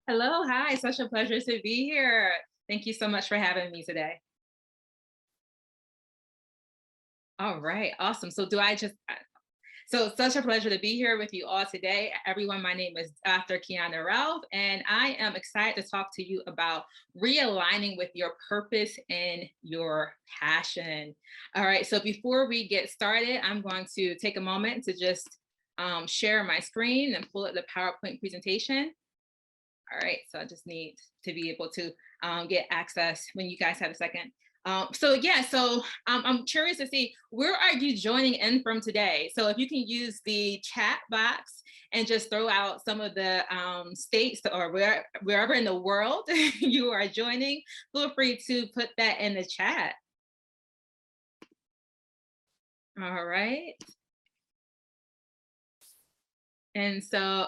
Hello, hi, such a pleasure to be here. Thank you so much for having me today. All right, awesome. So such a pleasure to be here with you all today. Everyone, my name is Dr. Kiana Ralph, and I am excited to talk to you about realigning with your purpose and your passion. All right, so before we get started, I'm going to take a moment to just share my screen and pull up the PowerPoint presentation. All right, so I just need to be able to get access when you guys have a second. I'm curious to see where are you joining in from today. So if you can use the chat box and just throw out some of the states or wherever in the world you are joining, feel free to put that in the chat. All right. And so,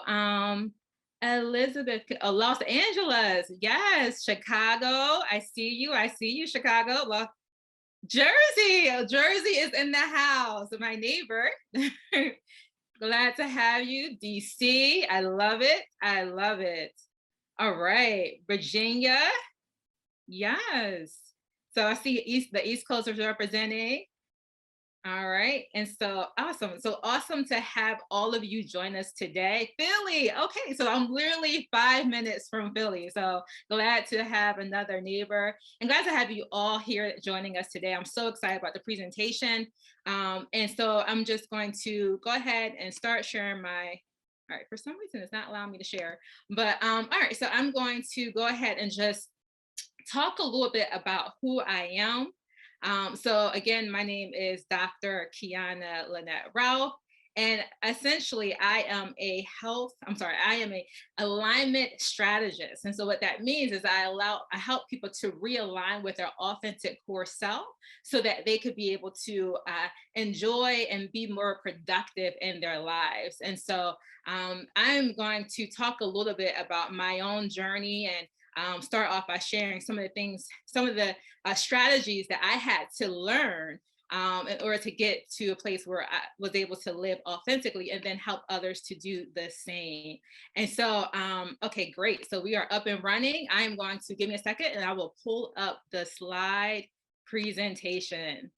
Elizabeth, Los Angeles, yes, Chicago. I see you. I see you, Chicago. Jersey, Jersey is in the house. My neighbor. Glad to have you, DC. I love it. I love it. All right, Virginia. Yes. So I see the East Coast is representing. All right. And so awesome. So awesome to have all of you join us today. Philly. Okay. So I'm literally 5 minutes from Philly. So glad to have another neighbor and glad to have you all here joining us today. I'm so excited about the presentation. And so I'm just going to go ahead and start sharing my. All right. For some reason, it's not allowing me to share. But all right. So I'm going to go ahead and just talk a little bit about who I am. So again, my name is Dr. Kiana Lynette Ralph. And essentially, I am a alignment strategist. And so what that means is I help people to realign with their authentic core self so that they could be able to enjoy and be more productive in their lives. And so I'm going to talk a little bit about my own journey and start off by sharing some of the things, some of the strategies that I had to learn in order to get to a place where I was able to live authentically and then help others to do the same. And so, okay, great. So we are up and running. I'm going to give me a second and I will pull up the slide presentation.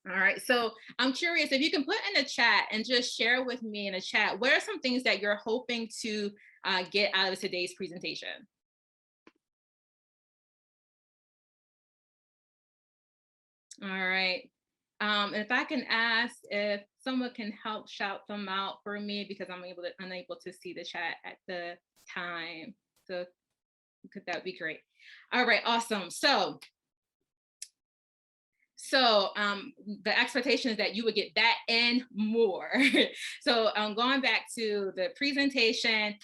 All right. So I'm curious if you can put in the chat and just share with me in the chat, what are some things that you're hoping to get out of today's presentation? All right. And if I can ask if someone can help shout them out for me because I'm unable to see the chat at the time. So could that be great? All right, awesome. So the expectation is that you would get that and more. So going back to the presentation,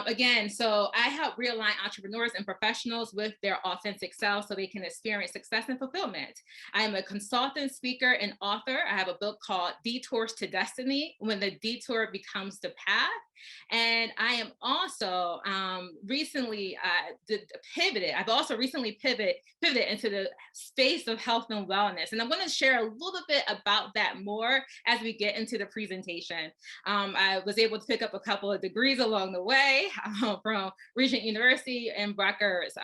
again, so I help realign entrepreneurs and professionals with their authentic selves so they can experience success and fulfillment. I am a consultant, speaker, and author. I have a book called Detours to Destiny, When the Detour Becomes the Path. And I am also recently pivoted. I've also recently pivoted into the space of health and wellness. And I'm going to share a little bit about that more as we get into the presentation. I was able to pick up a couple of degrees along the way from Regent University and Rutgers.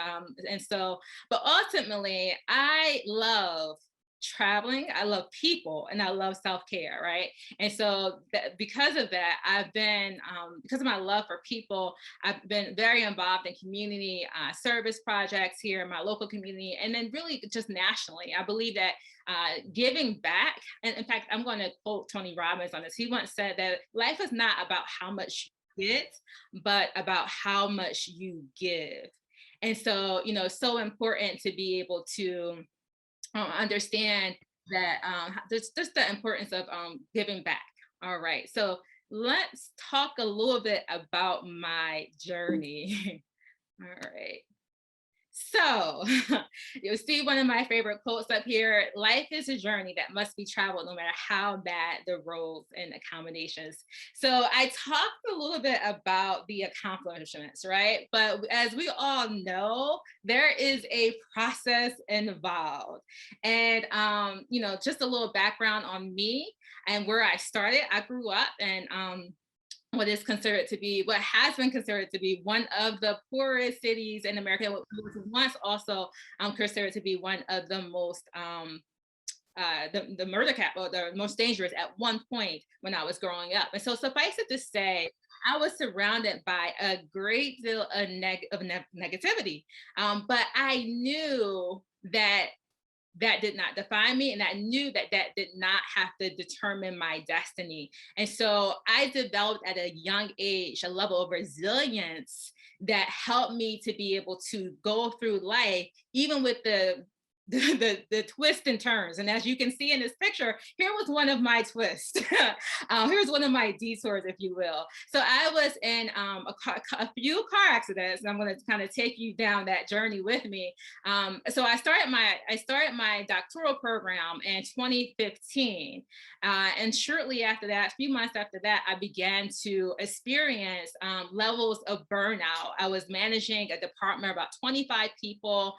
But ultimately, I love traveling, I love people, and I love self-care, right? And so because of that, because of my love for people, I've been very involved in community service projects here in my local community, and then really just nationally. I believe that giving back, and in fact, I'm going to quote Tony Robbins on this. He once said that life is not about how much you get, but about how much you give. And so, it's so important to be able to understand that there's just the importance of giving back. All right, so let's talk a little bit about my journey. All right. So, you'll see one of my favorite quotes up here. Life is a journey that must be traveled no matter how bad the roads and accommodations. So, I talked a little bit about the accomplishments, right? But as we all know, there is a process involved. And, just a little background on me and where I started. I grew up in what has been considered to be one of the poorest cities in America, what was once also considered to be one of the most the murder capital, the most dangerous at one point when I was growing up. And so suffice it to say, I was surrounded by a great deal of, negativity. But I knew that that did not define me, and I knew that that did not have to determine my destiny. And so I developed at a young age a level of resilience that helped me to be able to go through life even with the twists and turns. And as you can see in this picture, here was one of my twists. Here's one of my detours, if you will. So I was in a few car accidents, and I'm going to kind of take you down that journey with me. So I started my doctoral program in 2015, and shortly after that, a few months after that, I began to experience levels of burnout. I was managing a department of about 25 people,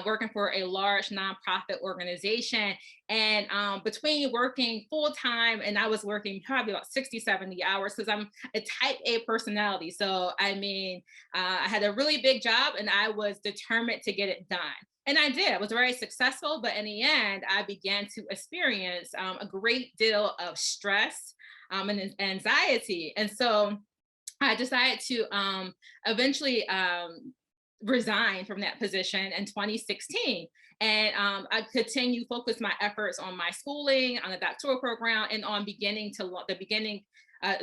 working for a large nonprofit organization. And between working full time, and I was working probably about 60, 70 hours because I'm a type A personality. So, I mean, I had a really big job and I was determined to get it done. And I did. I was very successful. But in the end, I began to experience a great deal of stress and anxiety. And so I decided to eventually resign from that position in 2016. And I continue focus my efforts on my schooling, on the doctoral program, and on the beginning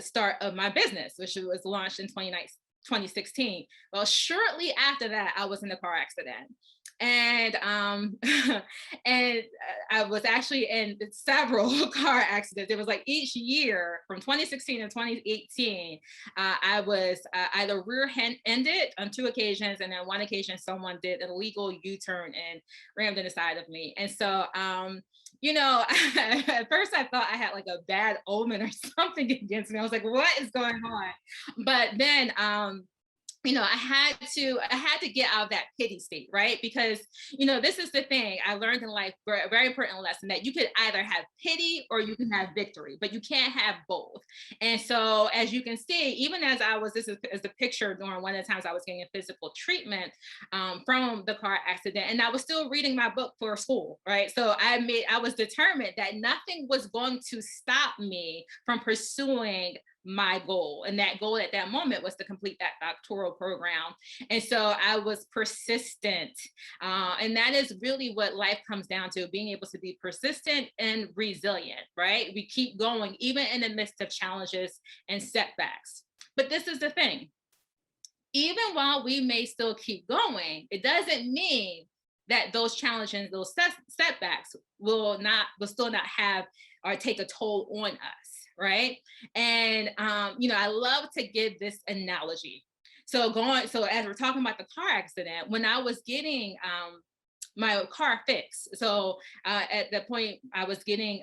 start of my business, which was launched in 2016. Well, shortly after that, I was in a car accident. And and I was actually in several car accidents. It was like each year from 2016 to 2018, I was either rear-ended on two occasions, and then one occasion someone did an illegal U-turn and rammed in the side of me. And so, you know, at first I thought I had like a bad omen or something against me. I was like, what is going on? But then, you know, I had to get out of that pity state, right? Because, you know, this is the thing I learned in life, a very important lesson, that you could either have pity or you can have victory, but you can't have both. And so, as you can see, even as this is the picture during one of the times I was getting a physical treatment from the car accident, and I was still reading my book for school, right? So I was determined that nothing was going to stop me from pursuing my goal. And that goal at that moment was to complete that doctoral program. And so I was persistent. And that is really what life comes down to, being able to be persistent and resilient, right? We keep going, even in the midst of challenges and setbacks. But this is the thing, even while we may still keep going, it doesn't mean that those challenges, those setbacks will still not have or take a toll on us, right? And you know, I love to give this analogy. So as we're talking about the car accident, when I was getting my car fixed, so at that point I was getting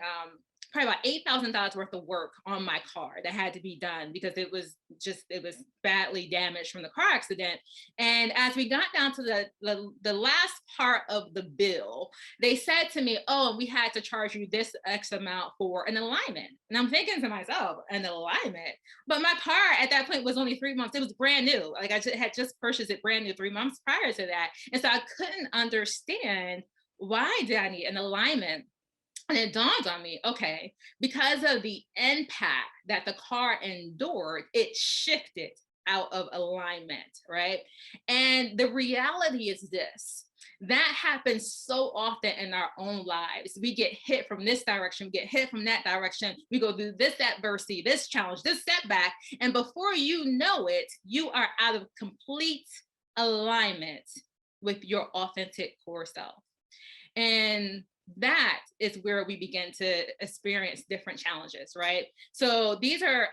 probably about $8,000 worth of work on my car that had to be done because it was badly damaged from the car accident. And as we got down to the last part of the bill, they said to me, "Oh, we had to charge you this X amount for an alignment." And I'm thinking to myself, an alignment? But my car at that point was only 3 months. It was brand new. Like had just purchased it brand new 3 months prior to that. And so I couldn't understand, why did I need an alignment? And it dawned on me, okay, because of the impact that the car endured, it shifted out of alignment, right? And the reality is this: that happens so often in our own lives. We get hit from this direction, we get hit from that direction, we go through this adversity, this challenge, this setback, and before you know it, you are out of complete alignment with your authentic core self. And that is where we begin to experience different challenges, right? So these are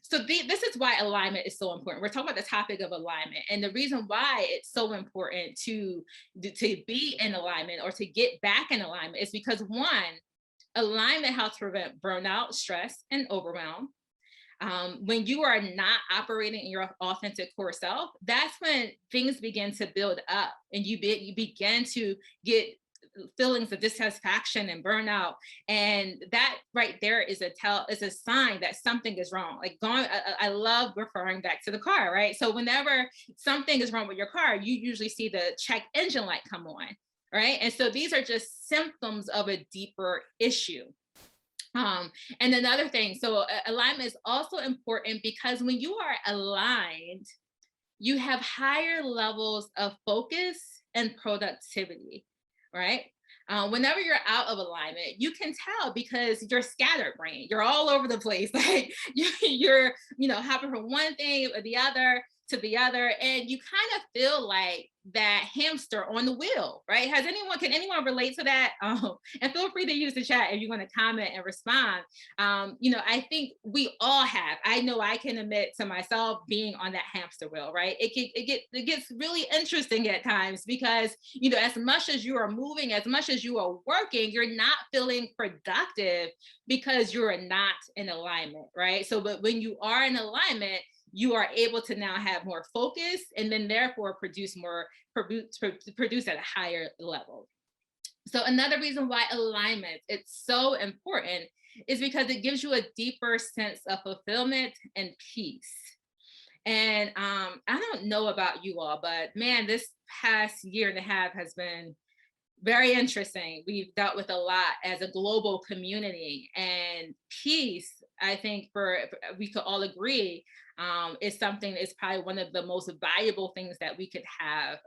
this is why alignment is so important. We're talking about the topic of alignment, and the reason why it's so important to be in alignment or to get back in alignment is because, one, alignment helps prevent burnout, stress, and overwhelm. When you are not operating in your authentic core self, that's when things begin to build up, and you begin to get feelings of dissatisfaction and burnout. And that right there is a sign that something is wrong. Like I love referring back to the car, right? So whenever something is wrong with your car, you usually see the check engine light come on, right? And so these are just symptoms of a deeper issue. And another thing, so alignment is also important because when you are aligned, you have higher levels of focus and productivity, right? Whenever you're out of alignment, you can tell because you're scattered brain. You're all over the place. Like you're, hopping from one thing or the other to the other, and you kind of feel like that hamster on the wheel, right? Can anyone relate to that? And feel free to use the chat if you want to comment and respond. I think we all have. I know I can admit to myself being on that hamster wheel, right? It gets really interesting at times because as much as you are moving, as much as you are working, you're not feeling productive because you're not in alignment, right? So, but when you are in alignment, you are able to now have more focus and then therefore produce at a higher level. So another reason why alignment is so important is because it gives you a deeper sense of fulfillment and peace. And I don't know about you all, but man, this past year and a half has been very interesting. We've dealt with a lot as a global community, and peace, I think we could all agree, is something is probably one of the most valuable things that we could have.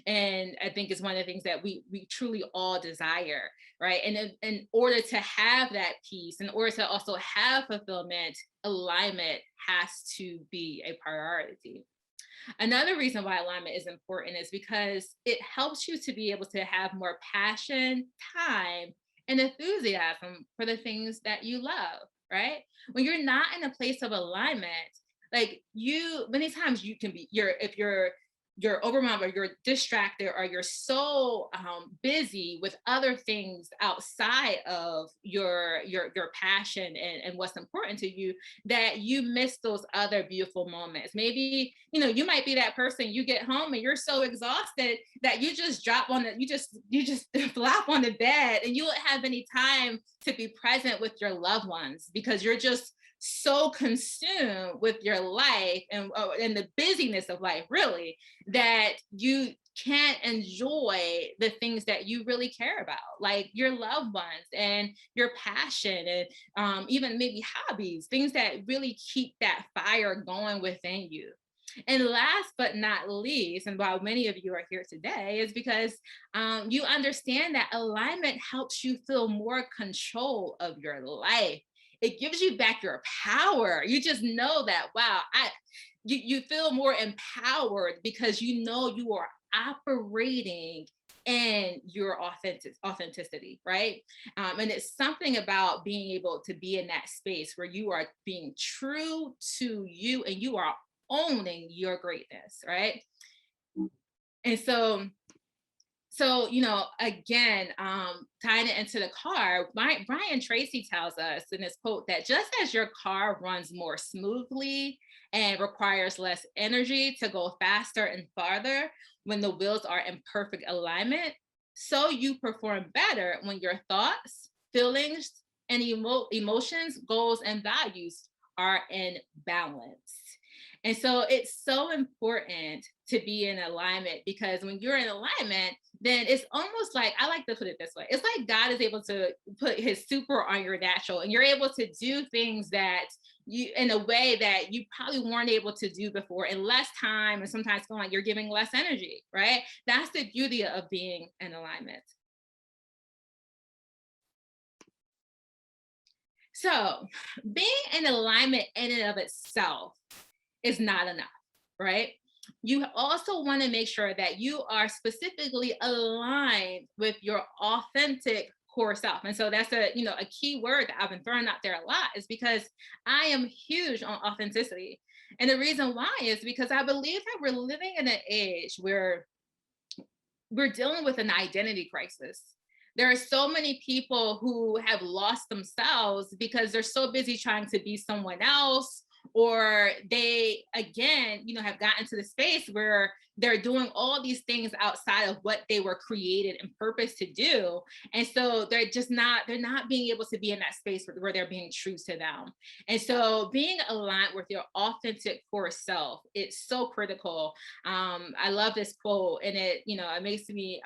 And I think it's one of the things that we truly all desire, right? And in order to have that peace, in order to also have fulfillment, alignment has to be a priority. Another reason why alignment is important is because it helps you to be able to have more passion, time, and enthusiasm for the things that you love, right? When you're not in a place of alignment, like many times you can be, if you're overwhelmed or you're distracted or you're so busy with other things outside of your passion and what's important to you, that you miss those other beautiful moments. Maybe you might be that person, you get home and you're so exhausted that you just you just flop on the bed and you don't have any time to be present with your loved ones because you're just so consumed with your life and the busyness of life, really, that you can't enjoy the things that you really care about, like your loved ones and your passion and even maybe hobbies, things that really keep that fire going within you. And last but not least, and why many of you are here today, is because you understand that alignment helps you feel more control of your life. It gives you back your power. You just know that, wow, you feel more empowered because you are operating in your authenticity, right? And it's something about being able to be in that space where you are being true to you and you are owning your greatness, right? And so again, tying it into the car, Brian Tracy tells us in his quote that just as your car runs more smoothly and requires less energy to go faster and farther when the wheels are in perfect alignment, so you perform better when your thoughts, feelings, and emotions, goals, and values are in balance. And so it's so important to be in alignment because when you're in alignment, then it's almost like, I like to put it this way. It's like God is able to put his super on your natural and you're able to do things that you, in a way that you probably weren't able to do before in less time. And sometimes feel like you're giving less energy, right? That's the beauty of being in alignment. So being in alignment in and of itself is not enough, right? You also want to make sure that you are specifically aligned with your authentic core self. And so that's a key word that I've been throwing out there a lot is because I am huge on authenticity. And the reason why is because I believe that we're living in an age where we're dealing with an identity crisis. There are so many people who have lost themselves because they're so busy trying to be someone else or they again, have gotten to the space where they're doing all these things outside of what they were created and purpose to do. And so they're not being able to be in that space where they're being true to them. And so being aligned with your authentic core self, it's so critical. I love this quote, and it makes me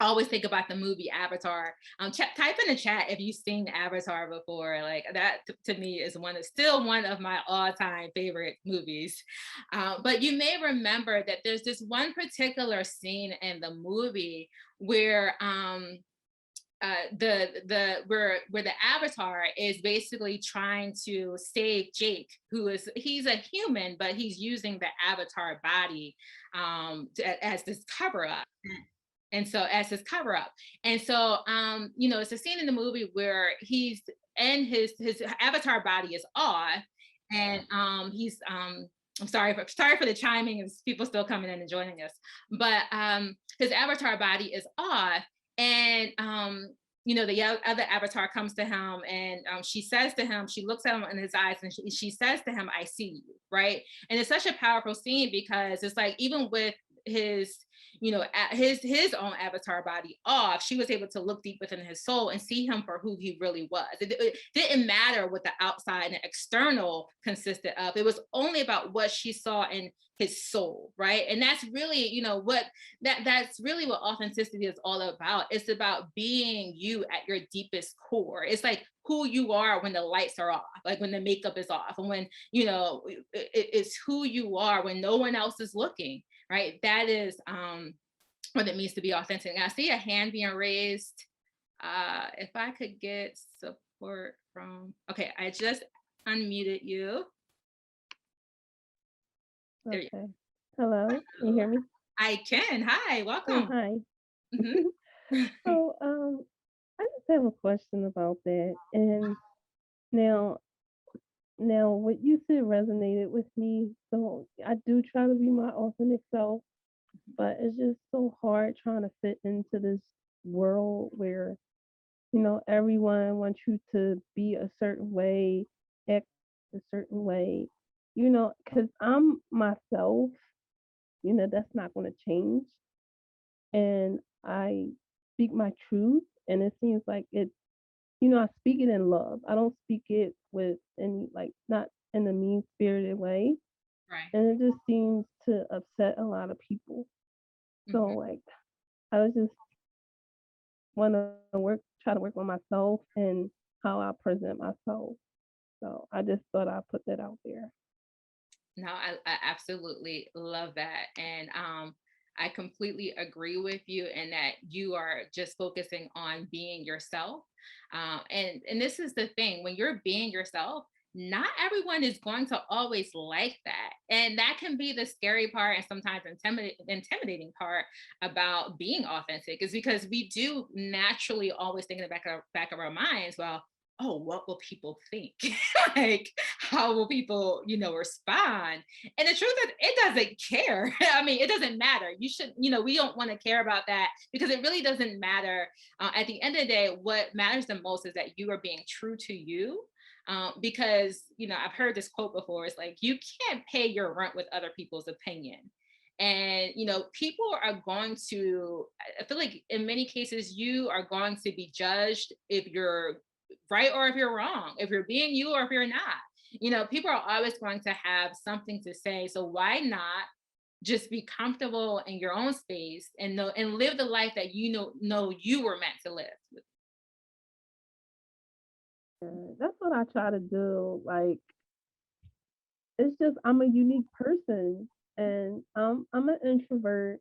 I always think about the movie Avatar. Type in the chat if you've seen Avatar before. Like that to me is still one of my all-time favorite movies. But you may remember that there's this one particular scene in the movie where where the Avatar is basically trying to save Jake, he's a human, but he's using the Avatar body as this cover up. And so as his cover up. And so it's a scene in the movie where he's and his avatar body is off, and he's I'm sorry for the chiming, as people still coming in and joining us. But his avatar body is off, and the other avatar comes to him, and she says to him, she looks at him in his eyes, and she says to him, "I see you," right? And it's such a powerful scene because it's like, even with his his own avatar body off, she was able to look deep within his soul and see him for who he really was. It didn't matter what the outside and the external consisted of. It was only about what she saw in his soul, right? And that's really, that's really what authenticity is all about. It's about being you at your deepest core. It's like who you are when the lights are off, like when the makeup is off, and when it's who you are when no one else is looking, right? That is what it means to be authentic. And I see a hand being raised. If I could get support from, okay, I just unmuted you. There okay. Hello, can you hear me? I can. Hi, welcome. Oh, hi. So, I just have a question about that. And now what you said resonated with me. So I do try to be my authentic self, but it's just so hard trying to fit into this world where, everyone wants you to be a certain way, act a certain way, because I'm myself, that's not going to change. And I speak my truth, and it seems like I speak it in love. I don't speak it with any, like, not in a mean spirited way. Right. And it just seems to upset a lot of people. So, like, I was just want to try to work on myself and how I present myself. So I just thought I'd put that out there. No, I absolutely love that. And I completely agree with you in that you are just focusing on being yourself. And this is the thing, when you're being yourself, not everyone is going to always like that. And that can be the scary part and sometimes intimidating part about being authentic, is because we do naturally always think in the back of our minds, well, oh, what will people think? Like, how will people, respond? And the truth is, it doesn't care. I mean, it doesn't matter. You should, we don't want to care about that, because it really doesn't matter. At the end of the day, what matters the most is that you are being true to you. Because, I've heard this quote before. It's like, you can't pay your rent with other people's opinion. And, people are going to, I feel like in many cases, you are going to be judged if you're right or if you're wrong, if you're being you or if you're not. People are always going to have something to say. So why not just be comfortable in your own space and live the life that know you were meant to live? That's what I try to do. Like, it's just, I'm a unique person, and I'm an introvert.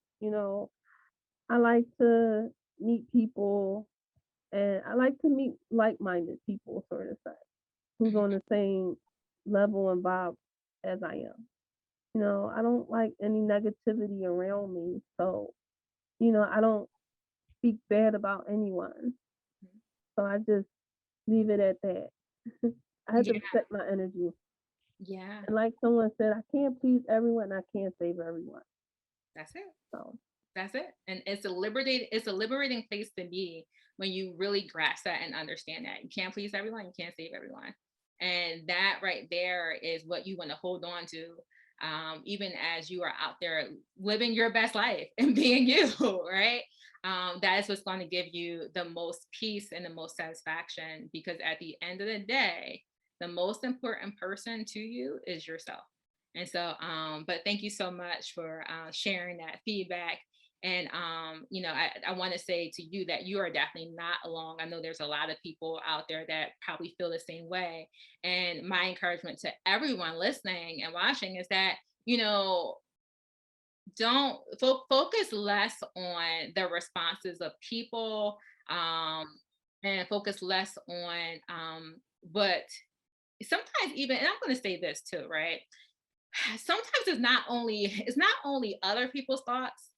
I like to meet people, and I like to meet like-minded people, sort of say, who's on the same level and vibe as I am. I don't like any negativity around me. So, I don't speak bad about anyone. So I just leave it at that. I have to set my energy. Yeah. And like someone said, I can't please everyone. I can't save everyone. That's it. So that's it. And it's a liberating place to be when you really grasp that and understand that you can't please everyone, you can't save everyone. And that right there is what you want to hold on to, even as you are out there living your best life and being you, right? That is what's going to give you the most peace and the most satisfaction, because at the end of the day, the most important person to you is yourself. And so, but thank you so much for sharing that feedback. And I want to say to you that you are definitely not alone. I know there's a lot of people out there that probably feel the same way. And my encouragement to everyone listening and watching is that, you know, don't focus less on the responses of people, um, and focus less on but sometimes even, and I'm going to say this too, right? Sometimes it's not only other people's thoughts.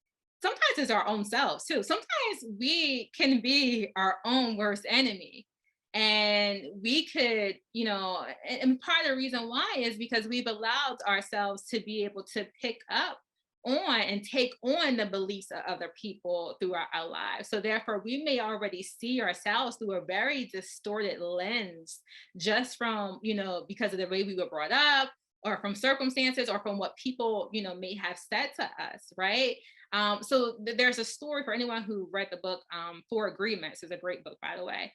Sometimes it's our own selves too. Sometimes we can be our own worst enemy. And we could, and part of the reason why is because we've allowed ourselves to be able to pick up on and take on the beliefs of other people throughout our lives. So therefore, we may already see ourselves through a very distorted lens, just from, because of the way we were brought up, or from circumstances, or from what people, may have said to us, right? There's a story for anyone who read the book, Four Agreements. Is a great book, by the way.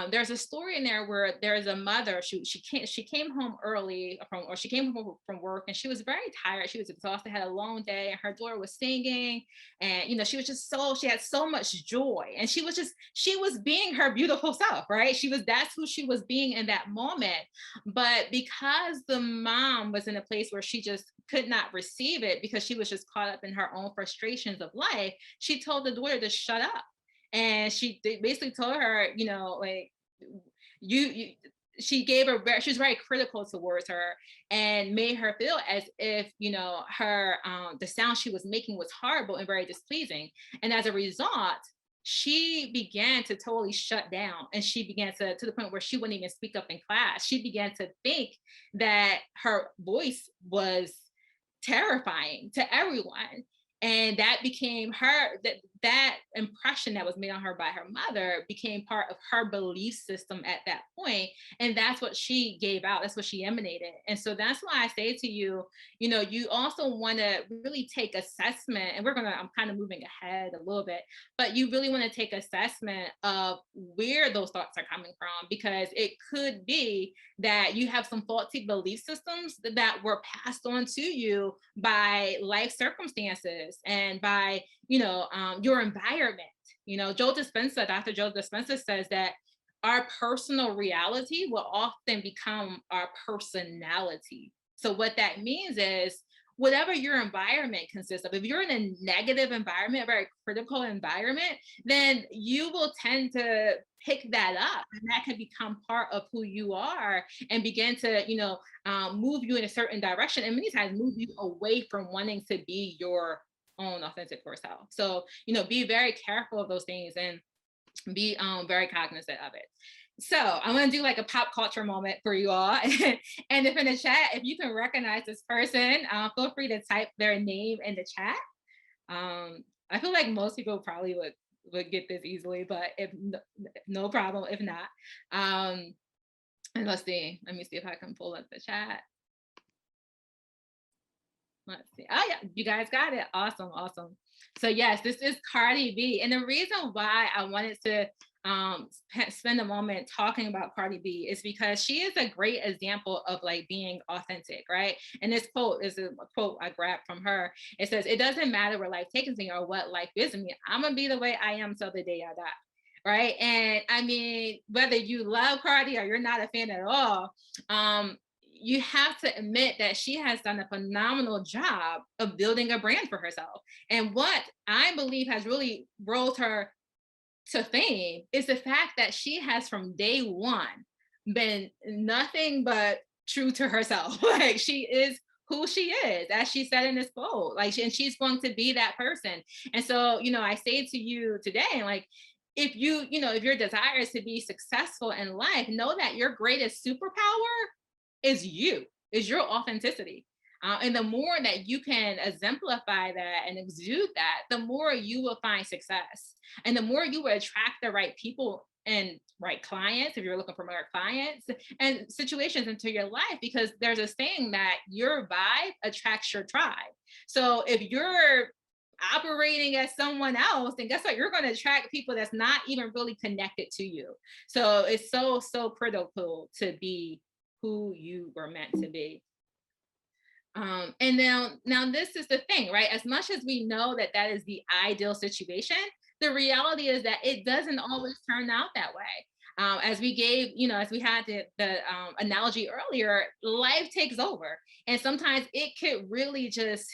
There's a story in there where there's a mother. She came home early or she came home from work, and she was very tired. She was exhausted, had a long day, and her daughter was singing, and she had so much joy, and she was being her beautiful self, right? That's who she was being in that moment. But because the mom was in a place where she just could not receive it, because she was just caught up in her own frustrations of life, she told the daughter to shut up. And basically told her, like, you she gave her, she was very critical towards her, and made her feel as if, her the sound she was making was horrible and very displeasing. And as a result, she began to totally shut down, and she began to the point where she wouldn't even speak up in class. She began to think that her voice was terrifying to everyone. And that became that impression that was made on her by her mother became part of her belief system at that point. And that's what she gave out. That's what she emanated. And so that's why I say to you, you also want to really take assessment. And I'm kind of moving ahead a little bit, but you really want to take assessment of where those thoughts are coming from, because it could be that you have some faulty belief systems that were passed on to you by life circumstances and by, your environment. Dr. Joe Dispenza says that our personal reality will often become our personality. So what that means is, whatever your environment consists of, if you're in a negative environment, a very critical environment, then you will tend to pick that up, and that can become part of who you are, and begin to, move you in a certain direction, and many times move you away from wanting to be your own authentic core self. So, be very careful of those things, and be very cognizant of it. So I'm going to do like a pop culture moment for you all. And if in the chat, if you can recognize this person, feel free to type their name in the chat. I feel like most people probably would get this easily, but if no problem, if not. And let me see if I can pull up the chat. Let's see. Oh yeah, you guys got it. Awesome, awesome. So yes, this is Cardi B. And the reason why I wanted to spend a moment talking about Cardi B is because she is a great example of like being authentic, right? And this quote is a quote I grabbed from her. It says, "It doesn't matter where life takes me or what life gives me. I'm gonna be the way I am till the day I die." Right. And I mean, whether you love Cardi or you're not a fan at all, you have to admit that she has done a phenomenal job of building a brand for herself. And what I believe has really rolled her to fame is the fact that she has from day one been nothing but true to herself. Like, she is who she is, as she said in this quote, like, and she's going to be that person. And so, I say to you today, like, if your desire is to be successful in life, know that your greatest superpower is your authenticity. And the more that you can exemplify that and exude that, the more you will find success, and the more you will attract the right people and right clients, if you're looking for more clients and situations into your life, because there's a saying that your vibe attracts your tribe. So if you're operating as someone else, then guess what? You're going to attract people that's not even really connected to you. So it's so, so critical to be who you were meant to be. And now this is the thing, right? As much as we know that that is the ideal situation, the reality is that it doesn't always turn out that way. As we gave, as we had the analogy earlier, life takes over, and sometimes it could really just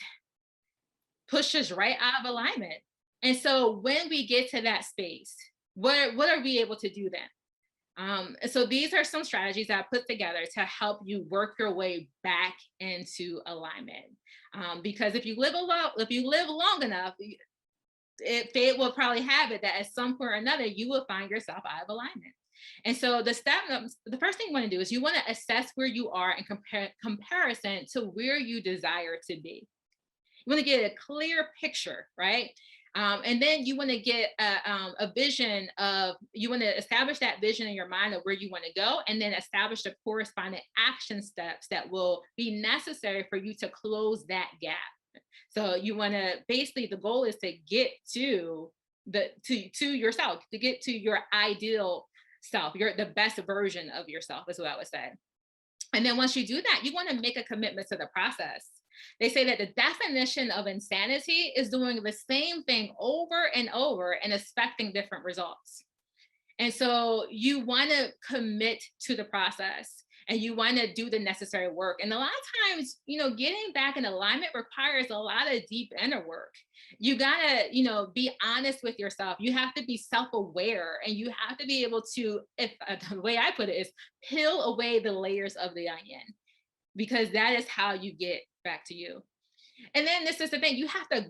push us right out of alignment. And so when we get to that space, what are we able to do then? And so these are some strategies that I put together to help you work your way back into alignment. Because if you live long enough, fate will probably have it that at some point or another you will find yourself out of alignment. And so the first thing you want to do is you want to assess where you are in comparison to where you desire to be. You want to get a clear picture, right? And then you want to get a vision of, you want to establish that vision in your mind of where you want to go, and then establish the corresponding action steps that will be necessary for you to close that gap. So you want to, basically the goal is to get to to yourself, to get to your ideal self, the best version of yourself is what I would say. And then once you do that, you want to make a commitment to the process. They say that the definition of insanity is doing the same thing over and over and expecting different results. And so you want to commit to the process, and you want to do the necessary work. And a lot of times, getting back in alignment requires a lot of deep inner work. You got to, be honest with yourself. You have to be self aware, and you have to be able to, if the way I put it is, peel away the layers of the onion, because that is how you get back to you. And then this is the thing, you have to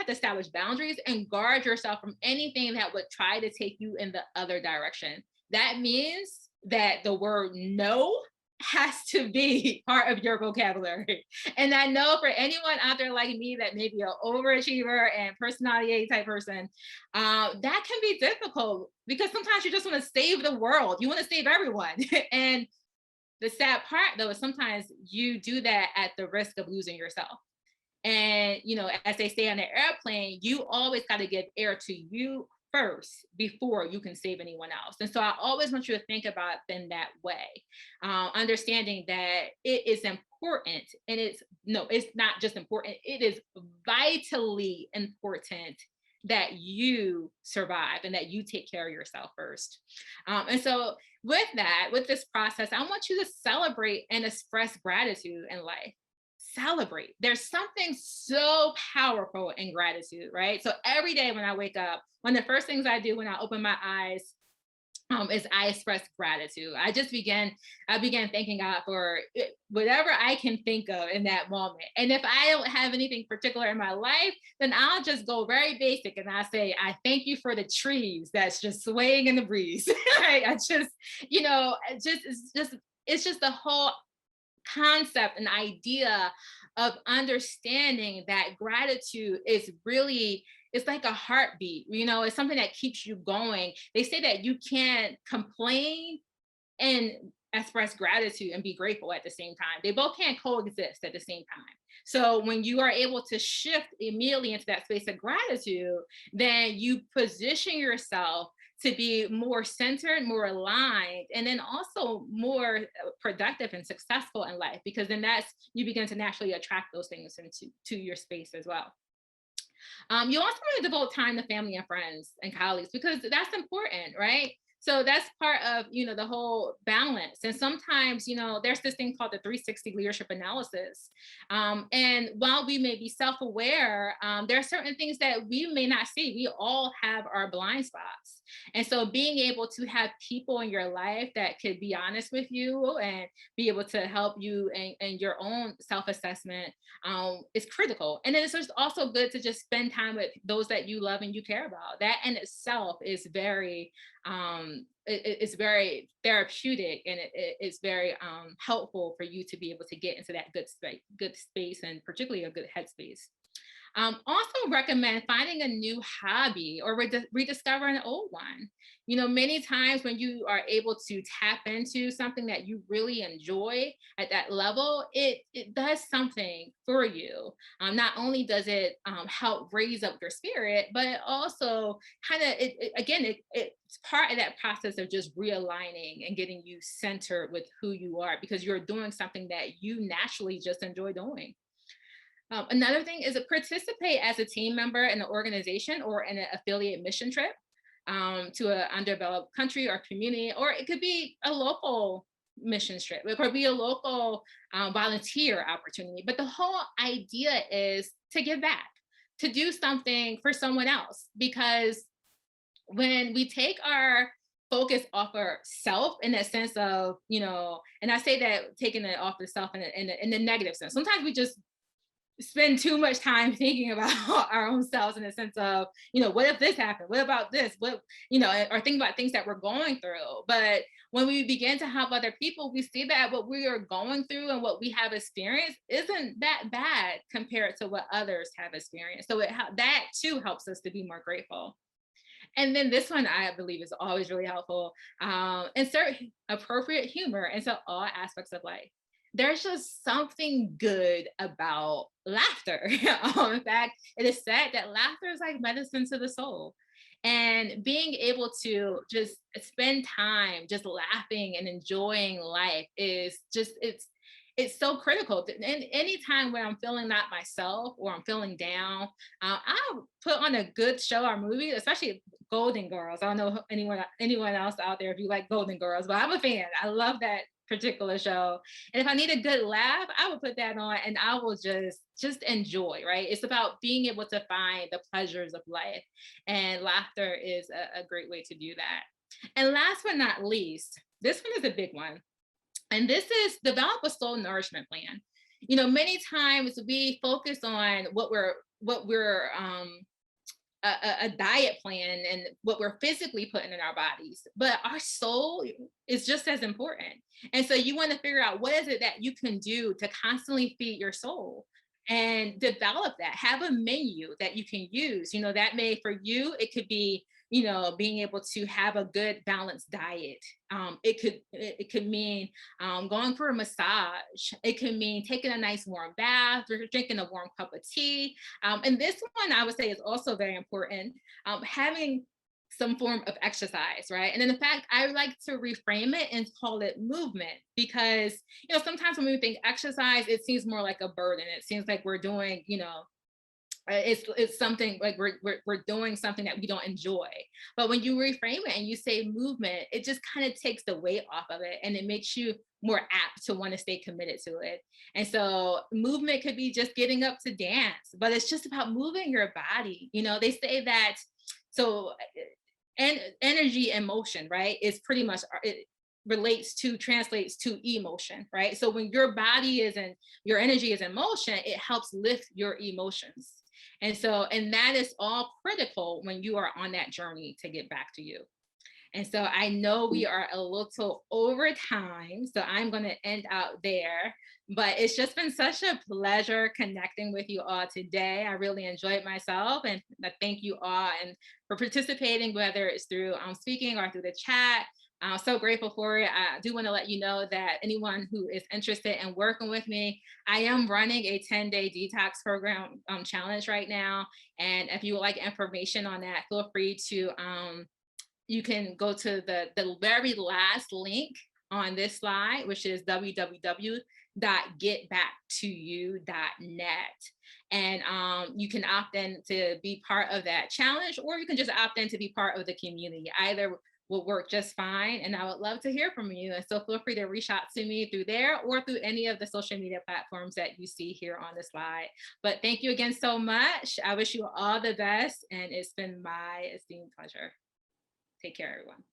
establish boundaries and guard yourself from anything that would try to take you in the other direction. That means that the word no has to be part of your vocabulary. And I know for anyone out there like me that may be an overachiever and personality A type person, that can be difficult, because sometimes you just want to save the world. You want to save everyone. And the sad part though is sometimes you do that at the risk of losing yourself. And, as they say on the airplane, you always got to give air to you first before you can save anyone else. And so I always want you to think about it in that way, understanding that it is important. And it's not just important, it is vitally important that you survive and that you take care of yourself first. And so with this process, I want you to celebrate and express gratitude in life. Celebrate. There's something so powerful in gratitude, right? So every day when I wake up, one of the first things I do when I open my eyes, is I express gratitude. I began thanking God for whatever I can think of in that moment. And if I don't have anything particular in my life, then I'll just go very basic and I say, I thank you for the trees that's just swaying in the breeze. Right? It's just the whole concept and idea of understanding that gratitude is really, it's like a heartbeat. It's something that keeps you going. They say that you can't complain and express gratitude and be grateful at the same time. They both can't coexist at the same time. So when you are able to shift immediately into that space of gratitude, then you position yourself to be more centered, more aligned, and then also more productive and successful in life, because then you begin to naturally attract those things into your space as well. You also want to devote time to family and friends and colleagues, because that's important, right? So that's part of, the whole balance. And sometimes, there's this thing called the 360 leadership analysis. And while we may be self-aware, there are certain things that we may not see. We all have our blind spots. And so being able to have people in your life that could be honest with you and be able to help you in your own self-assessment is critical. And then it's just also good to just spend time with those that you love and you care about. That in itself is very it's very therapeutic, and it's very helpful for you to be able to get into that good space, and particularly a good headspace. Also recommend finding a new hobby or rediscovering an old one. You know, many times when you are able to tap into something that you really enjoy at that level, it does something for you. Not only does it help raise up your spirit, but it also kind of again it's part of that process of just realigning and getting you centered with who you are because you're doing something that you naturally just enjoy doing. Another thing is to participate as a team member in an organization or in an affiliate mission trip to an undeveloped country or community, or it could be a local mission trip. It could be a local volunteer opportunity. But the whole idea is to give back, to do something for someone else. Because when we take our focus off our self in that sense of, and I say that taking it off the self in the negative sense. Sometimes we just spend too much time thinking about our own selves in the sense of, what if this happened? What about this? Or think about things that we're going through. But when we begin to help other people, we see that what we are going through and what we have experienced isn't that bad compared to what others have experienced. So that too helps us to be more grateful. And then this one I believe is always really helpful. Insert appropriate humor into all aspects of life. There's just something good about laughter. In fact, it is said that laughter is like medicine to the soul. And being able to just spend time just laughing and enjoying life is just it's so critical. And anytime when I'm feeling not myself or I'm feeling down, I'll put on a good show or movie, especially Golden Girls. I don't know anyone else out there if you like Golden Girls, but I'm a fan. I love that particular show. And if I need a good laugh, I will put that on and I will just enjoy, right? It's about being able to find the pleasures of life. And laughter is a great way to do that. And last but not least, this one is a big one, and this is develop a soul nourishment plan. Many times we focus on what we're a diet plan and what we're physically putting in our bodies, but our soul is just as important. And so you want to figure out what is it that you can do to constantly feed your soul and develop that. Have a menu that you can use. That may for you, it could be, being able to have a good balanced diet. It could mean going for a massage. It could mean taking a nice warm bath or drinking a warm cup of tea. And this one I would say is also very important. Having some form of exercise, right? And in fact, I like to reframe it and call it movement because, sometimes when we think exercise, it seems more like a burden. It seems like we're doing, it's something like we're doing something that we don't enjoy. But when you reframe it and you say movement, it just kind of takes the weight off of it and it makes you more apt to want to stay committed to it. And so movement could be just getting up to dance, but it's just about moving your body. They say that so and energy and motion, right, is pretty much it translates to emotion, right? So when your body is in your energy is in motion, it helps lift your emotions. And that is all critical when you are on that journey to get back to you. And so I know we are a little over time, so I'm going to end out there. But it's just been such a pleasure connecting with you all today. I really enjoyed myself, and I thank you all and for participating, whether it's through speaking or through the chat. I'm so grateful for it. I do want to let you know that anyone who is interested in working with me, I am running a 10-day detox program challenge right now. And if you would like information on that, feel free to you can go to the very last link on this slide, which is www.getbacktoyou.net. And you can opt in to be part of that challenge, or you can just opt in to be part of the community. Either will work just fine. And I would love to hear from you. And so feel free to reach out to me through there or through any of the social media platforms that you see here on the slide. But thank you again so much. I wish you all the best. And it's been my esteemed pleasure. Take care, everyone.